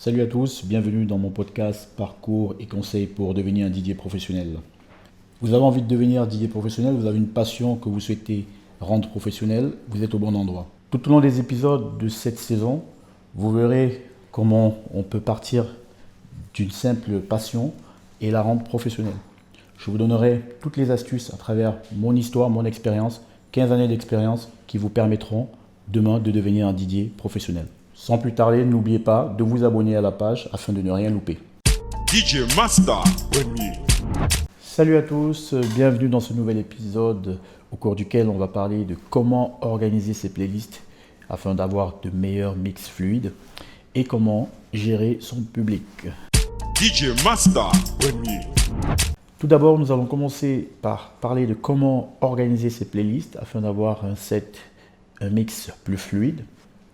Salut à tous, bienvenue dans mon podcast Parcours et conseils pour devenir un DJ professionnel. Vous avez envie de devenir DJ professionnel, vous avez une passion que vous souhaitez rendre professionnelle, vous êtes au bon endroit. Tout au long des épisodes de cette saison, vous verrez comment on peut partir d'une simple passion et la rendre professionnelle. Je vous donnerai toutes les astuces à travers mon histoire, mon expérience, 15 années d'expérience qui vous permettront demain de devenir un DJ professionnel. Sans plus tarder, n'oubliez pas de vous abonner à la page afin de ne rien louper. DJ Master Premier. Salut à tous, bienvenue dans ce nouvel épisode au cours duquel on va parler de comment organiser ses playlists afin d'avoir de meilleurs mix fluides et comment gérer son public. DJ Master Premier. Tout d'abord, nous allons commencer par parler de comment organiser ses playlists afin d'avoir un mix plus fluide.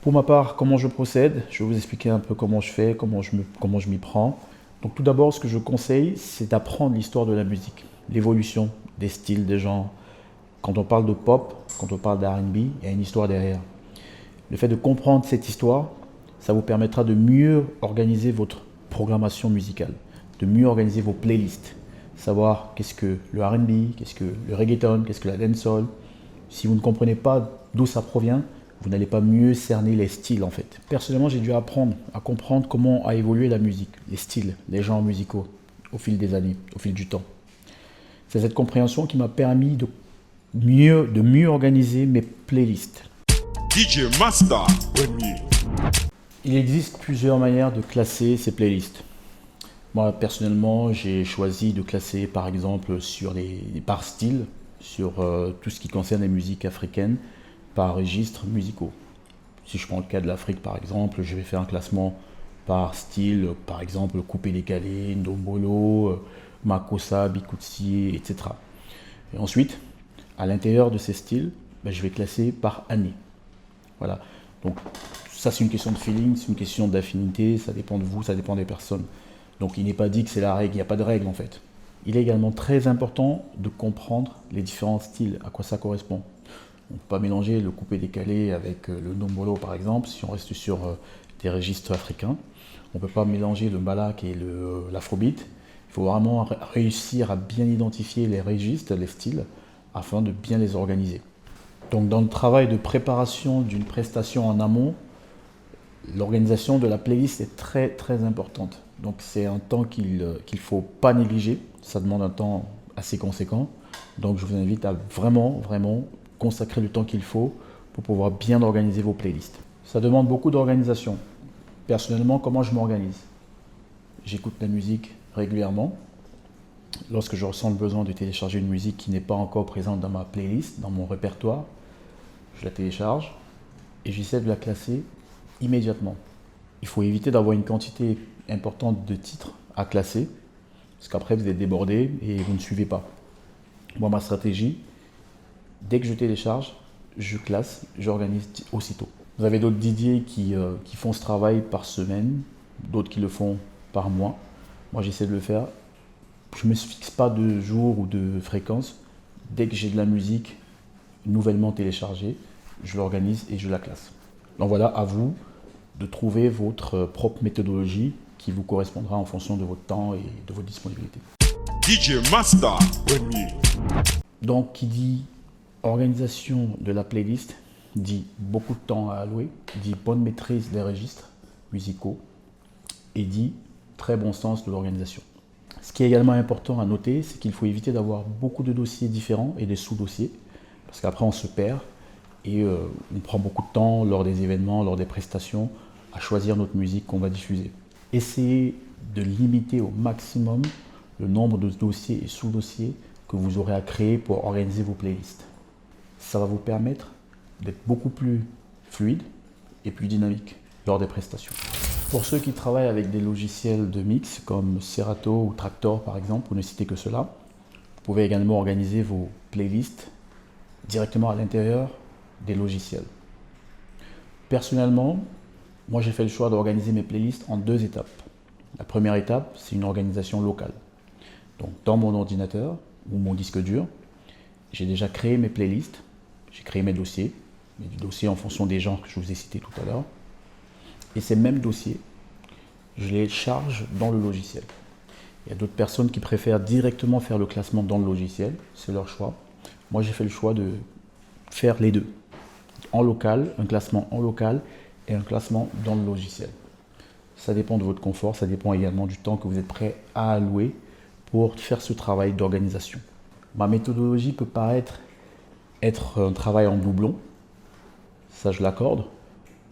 Pour ma part, comment je procède, je vais vous expliquer un peu comment je fais, comment je m'y prends. Donc tout d'abord, ce que je conseille, c'est d'apprendre l'histoire de la musique, l'évolution des styles, des genres. Quand on parle de pop, quand on parle d'R&B, il y a une histoire derrière. Le fait de comprendre cette histoire, ça vous permettra de mieux organiser votre programmation musicale, de mieux organiser vos playlists, savoir qu'est-ce que le R&B, qu'est-ce que le reggaeton, qu'est-ce que la dancehall. Si vous ne comprenez pas d'où ça provient, vous n'allez pas mieux cerner les styles en fait. Personnellement, j'ai dû apprendre à comprendre comment a évolué la musique, les styles, les genres musicaux au fil des années, au fil du temps. C'est cette compréhension qui m'a permis de mieux organiser mes playlists. DJ Master Premier. Il existe plusieurs manières de classer ces playlists. Moi, personnellement, j'ai choisi de classer par exemple par style, sur tout ce qui concerne les musiques africaines, par registres musicaux. Si je prends le cas de l'Afrique par exemple, je vais faire un classement par style, par exemple coupé-décalé, ndombolo, makossa, bikutsi, etc. Et ensuite, à l'intérieur de ces styles, je vais classer par année. Voilà. Donc ça c'est une question de feeling, c'est une question d'affinité, ça dépend de vous, ça dépend des personnes. Donc il n'est pas dit que c'est la règle, il n'y a pas de règle en fait. Il est également très important de comprendre les différents styles, à quoi ça correspond. On ne peut pas mélanger le coupé-décalé avec le ndombolo par exemple, si on reste sur des registres africains. On ne peut pas mélanger le mbalak et l'afrobeat. Il faut vraiment réussir à bien identifier les registres, les styles, afin de bien les organiser. Donc dans le travail de préparation d'une prestation en amont, l'organisation de la playlist est très très importante. Donc c'est un temps qu'il ne faut pas négliger. Ça demande un temps assez conséquent. Donc je vous invite à vraiment consacrer le temps qu'il faut pour pouvoir bien organiser vos playlists. Ça demande beaucoup d'organisation. Personnellement, comment je m'organise? J'écoute la musique régulièrement. Lorsque je ressens le besoin de télécharger une musique qui n'est pas encore présente dans ma playlist, dans mon répertoire, je la télécharge et j'essaie de la classer immédiatement. Il faut éviter d'avoir une quantité importante de titres à classer, parce qu'après vous êtes débordé et vous ne suivez pas. Moi, ma stratégie, dès que je télécharge, je classe, j'organise aussitôt. Vous avez d'autres DJ qui font ce travail par semaine, d'autres qui le font par mois. Moi, j'essaie de le faire. Je ne me fixe pas de jour ou de fréquence. Dès que j'ai de la musique nouvellement téléchargée, je l'organise et je la classe. Donc voilà, à vous de trouver votre propre méthodologie qui vous correspondra en fonction de votre temps et de votre disponibilité. DJ Master Premier. Donc, qui dit organisation de la playlist dit beaucoup de temps à allouer, dit bonne maîtrise des registres musicaux et dit très bon sens de l'organisation. Ce qui est également important à noter, c'est qu'il faut éviter d'avoir beaucoup de dossiers différents et des sous-dossiers, parce qu'après on se perd et on prend beaucoup de temps lors des événements, lors des prestations, à choisir notre musique qu'on va diffuser. Essayez de limiter au maximum le nombre de dossiers et sous-dossiers que vous aurez à créer pour organiser vos playlists. Ça va vous permettre d'être beaucoup plus fluide et plus dynamique lors des prestations. Pour ceux qui travaillent avec des logiciels de mix comme Serato ou Traktor par exemple, pour ne citer que cela, vous pouvez également organiser vos playlists directement à l'intérieur des logiciels. Personnellement, moi j'ai fait le choix d'organiser mes playlists en 2 étapes. La première étape, c'est une organisation locale. Donc dans mon ordinateur ou mon disque dur, j'ai déjà créé mes playlists, j'ai créé mes dossiers en fonction des genres que je vous ai cités tout à l'heure. Et ces mêmes dossiers, je les charge dans le logiciel. Il y a d'autres personnes qui préfèrent directement faire le classement dans le logiciel, c'est leur choix. Moi, j'ai fait le choix de faire les deux. En local, un classement en local et un classement dans le logiciel. Ça dépend de votre confort, ça dépend également du temps que vous êtes prêt à allouer pour faire ce travail d'organisation. Ma méthodologie peut paraître être un travail en doublon, ça je l'accorde,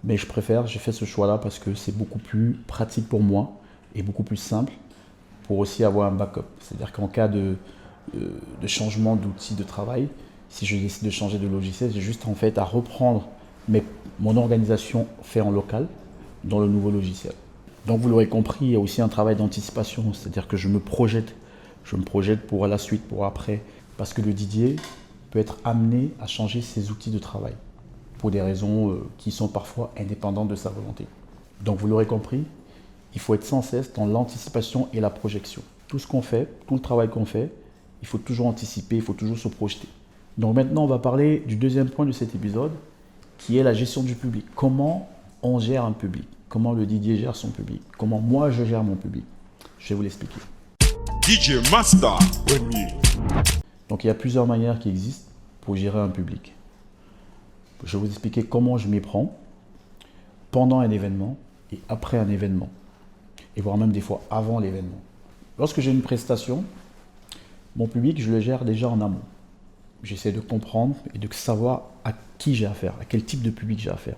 mais j'ai fait ce choix-là parce que c'est beaucoup plus pratique pour moi et beaucoup plus simple pour aussi avoir un backup. C'est-à-dire qu'en cas de changement d'outil de travail, si je décide de changer de logiciel, j'ai juste en fait à reprendre mon organisation faite en local dans le nouveau logiciel. Donc vous l'aurez compris, il y a aussi un travail d'anticipation, c'est-à-dire que je me projette pour la suite, pour après, parce que le DJ peut être amené à changer ses outils de travail pour des raisons qui sont parfois indépendantes de sa volonté. Donc vous l'aurez compris, il faut être sans cesse dans l'anticipation et la projection. Tout ce qu'on fait, tout le travail qu'on fait, il faut toujours anticiper, il faut toujours se projeter. Donc maintenant, on va parler du deuxième point de cet épisode, qui est la gestion du public. Comment on gère un public? Comment le DJ gère son public? Comment moi je gère mon public? Je vais vous l'expliquer. DJ Master Premier. Donc il y a plusieurs manières qui existent pour gérer un public. Je vais vous expliquer comment je m'y prends pendant un événement et après un événement. Et voire même des fois avant l'événement. Lorsque j'ai une prestation, mon public, je le gère déjà en amont. J'essaie de comprendre et de savoir à qui j'ai affaire, à quel type de public j'ai affaire.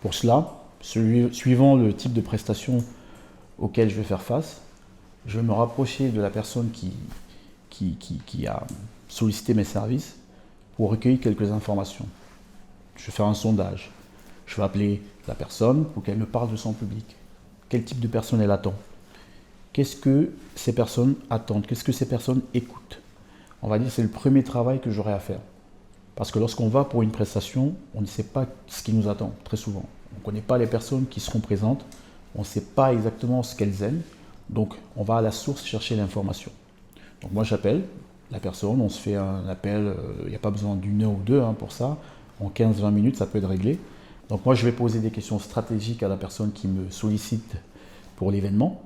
Pour cela, suivant le type de prestation auquel je vais faire face, je vais me rapprocher de la personne qui a sollicité mes services pour recueillir quelques informations. Je vais faire un sondage. Je vais appeler la personne pour qu'elle me parle de son public. Quel type de personne elle attend? Qu'est-ce que ces personnes attendent? Qu'est-ce que ces personnes écoutent? On va dire que c'est le premier travail que j'aurai à faire. Parce que lorsqu'on va pour une prestation, on ne sait pas ce qui nous attend, très souvent. On ne connaît pas les personnes qui seront présentes, on ne sait pas exactement ce qu'elles aiment, donc on va à la source chercher l'information. Donc moi j'appelle la personne, on se fait un appel, il n'y a pas besoin d'une heure ou deux pour ça, en 15-20 minutes ça peut être réglé. Donc moi je vais poser des questions stratégiques à la personne qui me sollicite pour l'événement.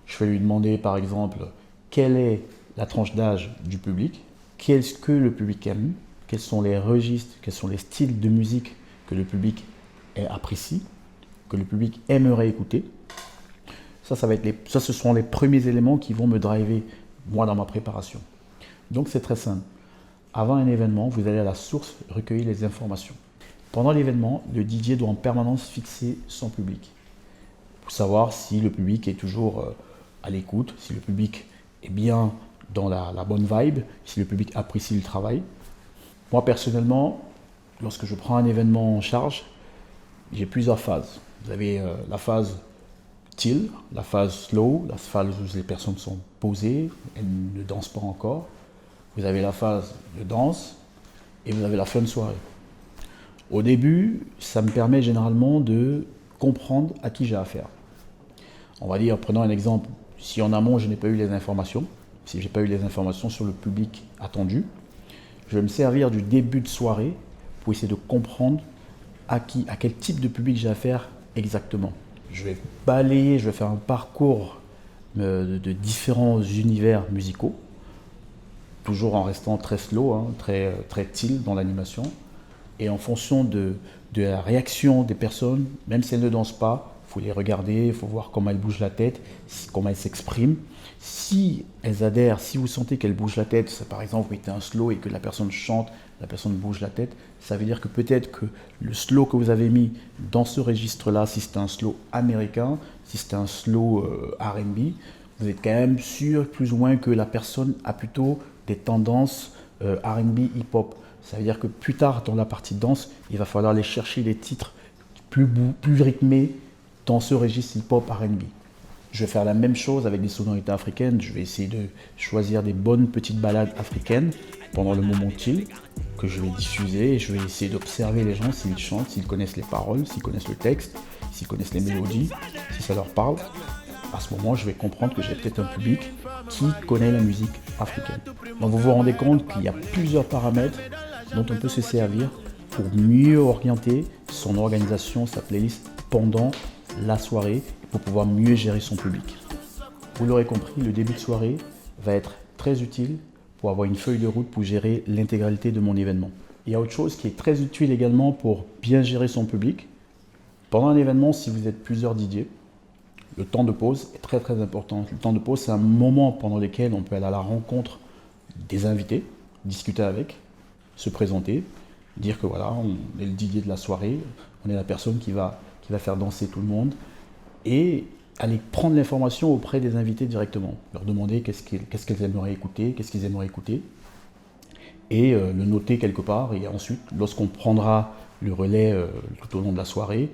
Je vais lui demander par exemple quelle est la tranche d'âge du public, qu'est-ce que le public aime, quels sont les registres, quels sont les styles de musique que le public apprécie, que le public aimerait écouter. Ça ce sont les premiers éléments qui vont me driver, moi, dans ma préparation. Donc c'est très simple. Avant un événement, vous allez à la source recueillir les informations. Pendant l'événement, le DJ doit en permanence fixer son public pour savoir si le public est toujours à l'écoute, si le public est bien dans la bonne vibe, si le public apprécie le travail. Moi, personnellement, lorsque je prends un événement en charge, j'ai plusieurs phases. Vous avez la phase chill, la phase slow, la phase où les personnes sont posées, elles ne dansent pas encore. Vous avez la phase de danse et vous avez la fin de soirée. Au début, ça me permet généralement de comprendre à qui j'ai affaire. On va dire, prenons un exemple, si en amont je n'ai pas eu les informations, si je n'ai pas eu les informations sur le public attendu, je vais me servir du début de soirée pour essayer de comprendre à quel type de public j'ai affaire exactement. Je vais balayer, je vais faire un parcours de différents univers musicaux, toujours en restant très slow, très chill dans l'animation. Et en fonction de la réaction des personnes, même si elles ne dansent pas, il faut les regarder, il faut voir comment elles bougent la tête, comment elles s'expriment. Si elles adhèrent, si vous sentez qu'elles bougent la tête, ça, par exemple, vous mettez un slow et que la personne chante, la personne bouge la tête, ça veut dire que peut-être que le slow que vous avez mis dans ce registre-là, si c'est un slow américain, si c'est un slow R&B, vous êtes quand même sûr, plus ou moins, que la personne a plutôt des tendances R&B hip-hop. Ça veut dire que plus tard, dans la partie danse, il va falloir aller chercher des titres plus rythmés dans ce registre hip-hop R&B. Je vais faire la même chose avec des sonorités africaines. Je vais essayer de choisir des bonnes petites ballades africaines pendant le moment chill que je vais diffuser. Et je vais essayer d'observer les gens s'ils chantent, s'ils connaissent les paroles, s'ils connaissent le texte, s'ils connaissent les mélodies, si ça leur parle. À ce moment, je vais comprendre que j'ai peut-être un public qui connaît la musique africaine. Donc vous vous rendez compte qu'il y a plusieurs paramètres dont on peut se servir pour mieux orienter son organisation, sa playlist pendant la soirée pour pouvoir mieux gérer son public. Vous l'aurez compris, le début de soirée va être très utile pour avoir une feuille de route pour gérer l'intégralité de mon événement. Il y a autre chose qui est très utile également pour bien gérer son public. Pendant un événement, si vous êtes plusieurs DJ, le temps de pause est très très important. Le temps de pause, c'est un moment pendant lequel on peut aller à la rencontre des invités, discuter avec, se présenter, dire que voilà, on est le DJ de la soirée, on est la personne qui va faire danser tout le monde, et aller prendre l'information auprès des invités directement, leur demander qu'est-ce qu'ils aimeraient écouter, et le noter quelque part. Et ensuite, lorsqu'on prendra le relais tout au long de la soirée,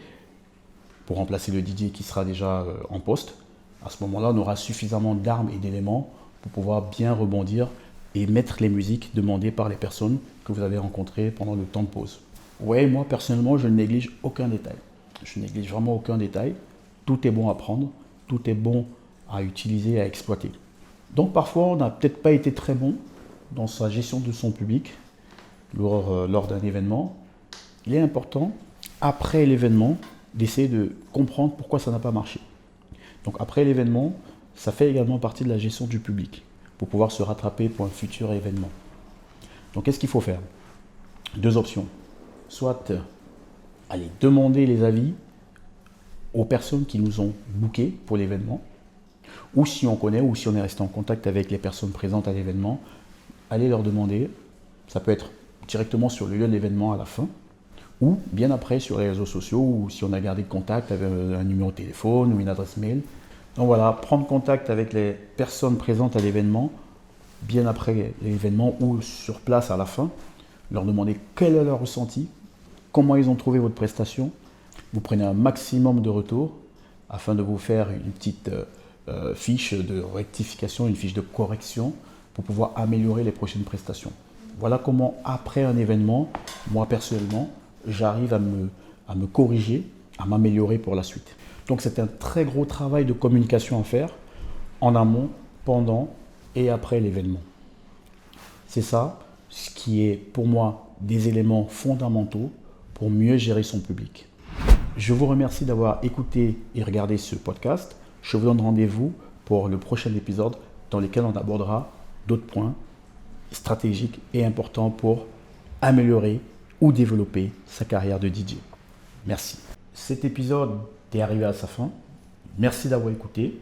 pour remplacer le DJ qui sera déjà en poste, à ce moment-là, on aura suffisamment d'armes et d'éléments pour pouvoir bien rebondir et mettre les musiques demandées par les personnes que vous avez rencontrées pendant le temps de pause. Ouais, moi personnellement, je ne néglige aucun détail. Je ne néglige vraiment aucun détail. Tout est bon à prendre, tout est bon à utiliser, à exploiter. Donc parfois, on n'a peut-être pas été très bon dans sa gestion de son public lors d'un événement. Il est important, après l'événement, d'essayer de comprendre pourquoi ça n'a pas marché. Donc après l'événement, ça fait également partie de la gestion du public pour pouvoir se rattraper pour un futur événement. Donc qu'est-ce qu'il faut faire? Deux options. Soit aller demander les avis aux personnes qui nous ont bookés pour l'événement, ou si on connaît, ou si on est resté en contact avec les personnes présentes à l'événement, aller leur demander. Ça peut être directement sur le lieu de l'événement à la fin, ou bien après sur les réseaux sociaux, ou si on a gardé contact avec un numéro de téléphone ou une adresse mail. Donc voilà, prendre contact avec les personnes présentes à l'événement, bien après l'événement ou sur place à la fin, leur demander quel est leur ressenti, comment ils ont trouvé votre prestation. Vous prenez un maximum de retours afin de vous faire une petite fiche de rectification, une fiche de correction pour pouvoir améliorer les prochaines prestations. Voilà comment, après un événement, moi personnellement, j'arrive à me corriger, à m'améliorer pour la suite. Donc c'est un très gros travail de communication à faire en amont, pendant et après l'événement. C'est ça ce qui est pour moi des éléments fondamentaux pour mieux gérer son public. Je vous remercie d'avoir écouté et regardé ce podcast. Je vous donne rendez-vous pour le prochain épisode dans lequel on abordera d'autres points stratégiques et importants pour améliorer ou développer sa carrière de DJ. Merci. Cet épisode est arrivé à sa fin. Merci d'avoir écouté.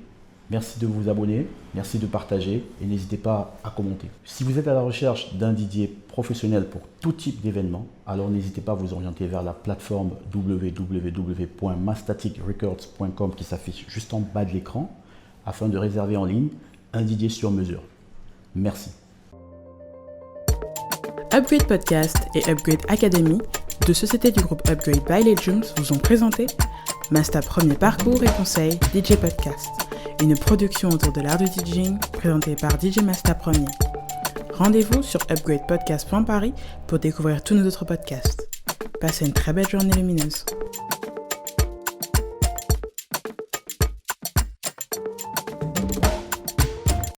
Merci de vous abonner. Merci de partager et n'hésitez pas à commenter. Si vous êtes à la recherche d'un DJ professionnel pour tout type d'événement, alors n'hésitez pas à vous orienter vers la plateforme www.mastaticrecords.com qui s'affiche juste en bas de l'écran afin de réserver en ligne un DJ sur mesure. Merci. Upgrade Podcast et Upgrade Academy, deux sociétés du groupe Upgrade by Legends, vous ont présenté Masta Premier Parcours et Conseil DJ Podcast, une production autour de l'art du DJing présentée par DJ Masta Premier. Rendez-vous sur upgradepodcast.paris pour découvrir tous nos autres podcasts. Passez une très belle journée lumineuse.